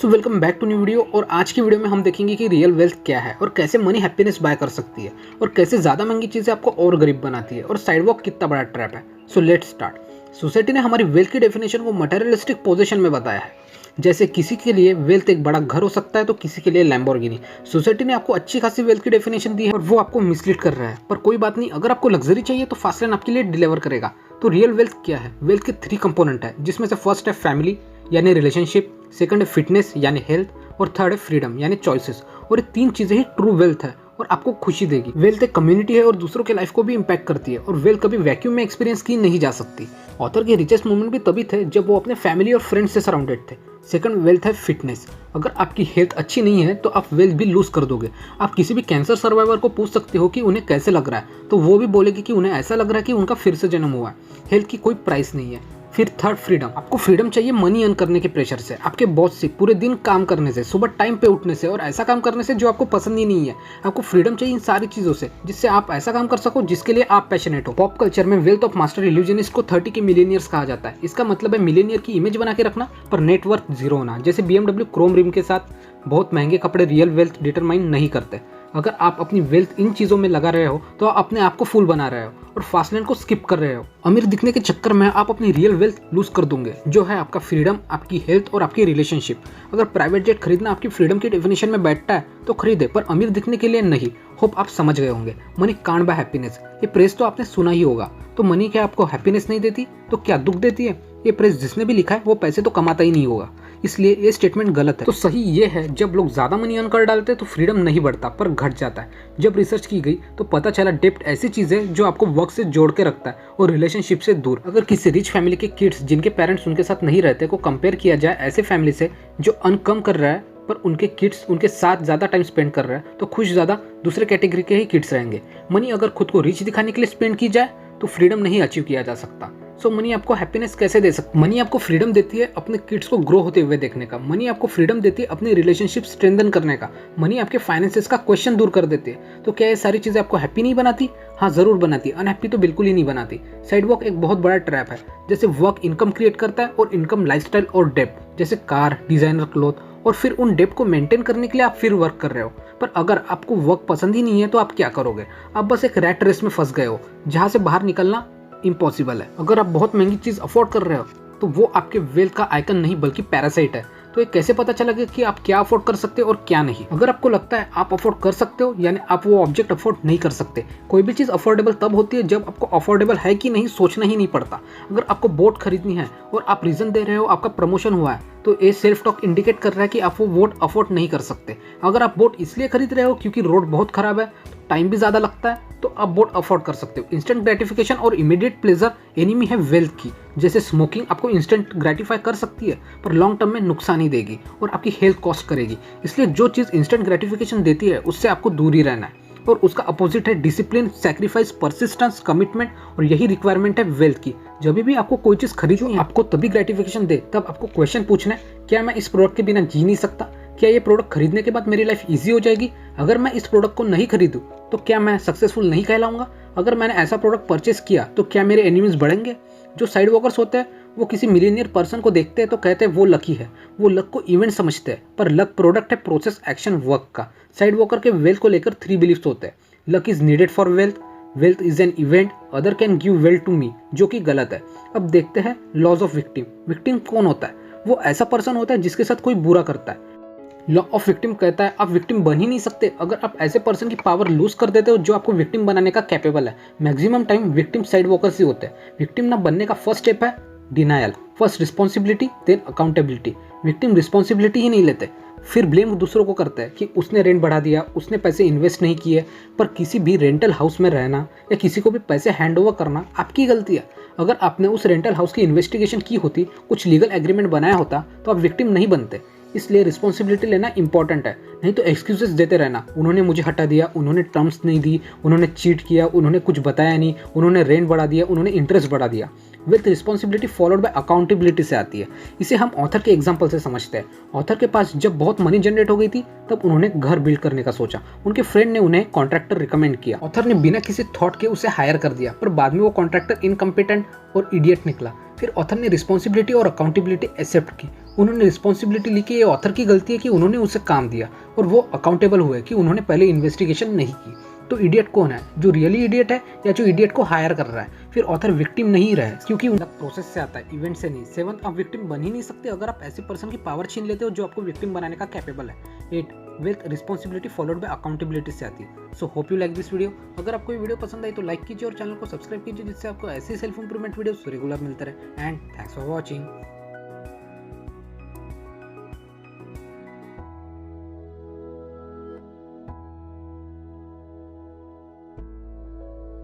So welcome back to new video. और आज की वीडियो में हम देखेंगे कि रियल वेल्थ क्या है और कैसे मनी हैप्पीनेस बाय कर सकती है और कैसे ज़्यादा महंगी चीज़ें आपको और गरीब बनाती है और साइडवॉक कितना बड़ा ट्रैप है। So let's start. सोसाइटी ने हमारी वेल्थ की डेफिनेशन को मटेरियलिस्टिक पोजीशन में बताया है। जैसे किसी के लिए वेल्थ एक बड़ा घर हो सकता है तो किसी के लिए लैम्बोर्गिनी। सोसाइटी ने आपको अच्छी खासी वेल्थ की डेफिनेशन दी है और वो आपको मिसलीड कर रहा है। पर कोई बात नहीं, अगर आपको लग्जरी चाहिए तो फास्टलैन आपके लिए डिलीवर करेगा। तो रियल वेल्थ क्या है? वेल्थ के 3 कंपोनेंट है, जिसमें से फर्स्ट है फैमिली यानी रिलेशनशिप, सेकंड है फिटनेस यानी हेल्थ और थर्ड है फ्रीडम यानी चॉइसेस। और ये 3 चीजें ही ट्रू वेल्थ है और आपको खुशी देगी। वेल्थ एक कम्युनिटी है और दूसरों के लाइफ को भी इम्पैक्ट करती है और वेल्थ कभी वैक्यूम में एक्सपीरियंस की नहीं जा सकती। ऑथर के रिचेस्ट मोमेंट भी तभी थे जब वो अपने फैमिली और फ्रेंड्स से सराउंडेड थे। सेकंड वेल्थ है फिटनेस। अगर आपकी हेल्थ अच्छी नहीं है तो आप वेल्थ भी लूज कर दोगे। आप किसी भी कैंसर सर्वाइवर को पूछ सकते हो कि उन्हें कैसे लग रहा है, तो वो भी बोलेगी कि उन्हें ऐसा लग रहा है कि उनका फिर से जन्म हुआ है। हेल्थ की कोई प्राइस नहीं है। फिर थर्ड फ्रीडम। आपको फ्रीडम चाहिए मनी अर्न करने के प्रेशर से, आपके बॉस से, पूरे दिन काम करने से, सुबह टाइम पे उठने से और ऐसा काम करने से जो आपको पसंद ही नहीं है। आपको फ्रीडम चाहिए इन सारी चीजों से जिससे आप ऐसा काम कर सको जिसके लिए आप पैशनेट हो। पॉप कल्चर में वेल्थ ऑफ मास्टर इल्यूजनिस्ट को 30 के मिलेनियर्स कहा जाता है। इसका मतलब है मिलेनियर की इमेज बना के रखना पर नेटवर्थ जीरो होना। जैसे BMW क्रोम रिम के साथ बहुत महंगे कपड़े रियल वेल्थ डिटरमाइन नहीं करते। अगर आप अपनी वेल्थ इन चीज़ों में लगा रहे हो तो आप अपने आप को फूल बना रहे हो और फास्टलैन को स्किप कर रहे हो। अमीर दिखने के चक्कर में आप अपनी रियल वेल्थ लूज कर दोगे, जो है आपका फ्रीडम, आपकी हेल्थ और आपकी रिलेशनशिप। अगर प्राइवेट जेट खरीदना आपकी फ्रीडम की डेफिनेशन में बैठता है तो खरीदे, पर अमीर दिखने के लिए नहीं। होप आप समझ गए होंगे। मनी कांट बाय हैप्पीनेस, ये प्रेस तो आपने सुना ही होगा। तो मनी क्या आपको हैप्पीनेस नहीं देती तो क्या दुख देती है? ये प्रेस जिसने भी लिखा है वो पैसे तो कमाता ही नहीं होगा, इसलिए ये स्टेटमेंट गलत है। तो सही ये है, जब लोग ज्यादा मनी अर्न कर डालते हैं तो फ्रीडम नहीं बढ़ता पर घट जाता है। जब रिसर्च की गई तो पता चला डेब्ट ऐसी चीज है जो आपको वर्क से जोड़ के रखता है और रिलेशनशिप से दूर। अगर किसी रिच फैमिली के किड्स जिनके पेरेंट्स उनके साथ नहीं रहते को कंपेयर किया जाए ऐसे फैमिली से जो अर्न कम कर रहा है पर उनके किड्स उनके साथ ज्यादा टाइम स्पेंड कर रहा है, तो खुश ज्यादा दूसरे कैटेगरी के ही किड्स रहेंगे। मनी अगर खुद को रिच दिखाने के लिए स्पेंड की जाए तो फ्रीडम नहीं अचीव किया जा सकता। सो मनी आपको हैप्पीनेस कैसे दे सकती है? मनी आपको फ्रीडम देती है अपने किड्स को ग्रो होते हुए देखने का। मनी आपको फ्रीडम देती है अपनी रिलेशनशिप स्ट्रेंथन करने का। मनी आपके फाइनेंसेस का क्वेश्चन दूर कर देती है। तो क्या ये सारी चीजें आपको हैप्पी नहीं बनाती? हाँ जरूर बनाती। अनहैप्पी तो बिल्कुल ही नहीं बनाती। साइडवॉक एक बहुत बड़ा ट्रैप है। जैसे वर्क इनकम क्रिएट करता है और इनकम लाइफस्टाइल और डेब्ट, जैसे कार, डिजाइनर क्लोथ, और फिर उन डेब्ट को मेंटेन करने के लिए आप फिर वर्क कर रहे हो। पर अगर आपको वर्क पसंद ही नहीं है तो आप क्या करोगे? आप बस एक रैट रेस में फंस गए हो जहां से बाहर निकलना इम्पॉसिबल है। अगर आप बहुत महंगी चीज अफोर्ड कर रहे हो तो वो आपके वेल्थ का आइकन नहीं बल्कि पैरासाइट है। तो ये कैसे पता चलेगा कि आप क्या अफोर्ड कर सकते हो और क्या नहीं? अगर आपको लगता है आप अफोर्ड कर सकते हो यानी आप वो ऑब्जेक्ट अफोर्ड नहीं कर सकते। कोई भी चीज अफोर्डेबल तब होती है जब आपको अफोर्डेबल है कि नहीं सोचना ही नहीं पड़ता। अगर आपको बोट खरीदनी है और आप रीजन दे रहे हो आपका प्रमोशन हुआ है तो ये सेल्फ टॉक इंडिकेट कर रहा है कि आप वो बोट अफोर्ड नहीं कर सकते। अगर आप बोट इसलिए खरीद रहे हो क्योंकि रोड बहुत खराब है, टाइम भी ज्यादा लगता है, तो आप बोट अफोर्ड कर सकते हो। इंस्टेंट ग्रेटिफिकेशन और इमीडिएट प्लेजर एनिमी है वेल्थ की। जैसे स्मोकिंग आपको इंस्टेंट ग्रेटिफाई कर सकती है पर लॉन्ग टर्म में नुकसान ही देगी और आपकी हेल्थ कॉस्ट करेगी। इसलिए जो चीज इंस्टेंट ग्रेटिफिकेशन देती है उससे आपको दूर ही रहना है। और उसका अपोजिट है डिसिप्लिन, सैक्रिफाइस, परसिस्टेंस, कमिटमेंट। और यही रिक्वायरमेंट है वेल्थ की। जब भी आपको कोई चीज खरीदनी है आपको तभी ग्रेटिफिकेशन दे, तब आपको क्वेश्चन पूछना है, क्या मैं इस प्रोडक्ट के बिना जी नहीं सकता? क्या ये प्रोडक्ट खरीदने के बाद मेरी लाइफ इजी हो जाएगी? अगर मैं इस प्रोडक्ट को नहीं खरीदूं तो क्या मैं सक्सेसफुल नहीं कहलाऊंगा? अगर मैंने ऐसा प्रोडक्ट परचेस किया तो क्या मेरे एनिमीज बढ़ेंगे? जो साइड वॉकर्स होते हैं वो किसी मिलीनियर पर्सन को देखते हैं तो कहते हैं वो लकी है। वो लक को इवेंट समझते हैं, पर लक प्रोडक्ट है प्रोसेस, एक्शन, वर्क का। साइड वॉकर के वेल्थ को लेकर 3 बिलीफ्स होते हैं। Luck is needed for wealth, wealth is an event, other can give wealth to me, जो कि गलत है। अब देखते हैं लॉज ऑफ विक्टिम। विक्टिम कौन होता है? वो ऐसा पर्सन होता है जिसके साथ कोई बुरा करता है। लॉ ऑफ विक्टिम कहता है आप विक्टिम बन ही नहीं सकते अगर आप ऐसे पर्सन की पावर लूज कर देते हो जो आपको विक्टिम बनाने का कैपेबल है। Maximum time victim side walkers ही होते हैं। विक्टिम ना बनने का फर्स्ट स्टेप है denial. First responsibility then accountability. Victim responsibility ही नहीं लेते, फिर ब्लेम दूसरों को करते हैं कि उसने रेंट बढ़ा दिया, उसने पैसे इन्वेस्ट नहीं किए। पर किसी भी रेंटल हाउस में रहना या किसी को भी पैसे हैंड ओवर करना आपकी गलती है। अगर आपने उस रेंटल हाउस की इन्वेस्टिगेशन की होती, कुछ लीगल एग्रीमेंट बनाया होता तो आप विक्टिम नहीं बनते। इसलिए रिस्पॉन्सिबिलिटी लेना इंपॉर्टेंट है, नहीं तो एक्सक्यूजेस देते रहना। उन्होंने मुझे हटा दिया, उन्होंने टर्म्स नहीं दी, उन्होंने चीट किया, उन्होंने कुछ बताया नहीं, उन्होंने रेंट बढ़ा दिया, उन्होंने इंटरेस्ट बढ़ा दिया। With responsibility followed by accountability से आती है। इसे हम ऑथर के एग्जाम्पल से समझते हैं। ऑथर के पास जब बहुत मनी जनरेट हो गई थी तब उन्होंने घर बिल्ड करने का सोचा। उनके फ्रेंड ने उन्हें कॉन्ट्रैक्टर रिकमेंड किया। ऑथर ने बिना किसी थॉट के उसे हायर कर दिया, पर बाद में वो कॉन्ट्रैक्टर इनकम्पिटेंट और इडियट निकला। फिर ऑथर ने रिस्पॉन्सिबिलिटी और अकाउंटेबिलिटी एक्सेप्ट की उन्होंने रिस्पॉन्सिबिलिटी ली कि ये ऑथर की गलती है कि उन्होंने उसे काम दिया, और वो अकाउंटेबल हुए कि उन्होंने पहले इन्वेस्टिगेशन नहीं की। तो इडियट कौन है, जो रियली इडियट है या जो इडियट को हायर कर रहा है? फिर ऑथर विक्टिम नहीं रहा है, क्योंकि उनका प्रोसेस से आता है, इवेंट से नहीं। 7 आप विक्टिम बन ही नहीं सकते अगर आप ऐसे पर्सन की पावर छीन लेते हो जो आपको विक्टिम बनाने का कैपेबल है। 8 with responsibility followed by accountability से आती है। So hope you like this video. अगर आपको ये वीडियो पसंद आई तो लाइक कीजिए और चैनल को सब्सक्राइब कीजिए, जिससे आपको ऐसी सेल्फ इंप्रूवमेंट वीडियोस रेगुलर मिलते रहे। And thanks for watching.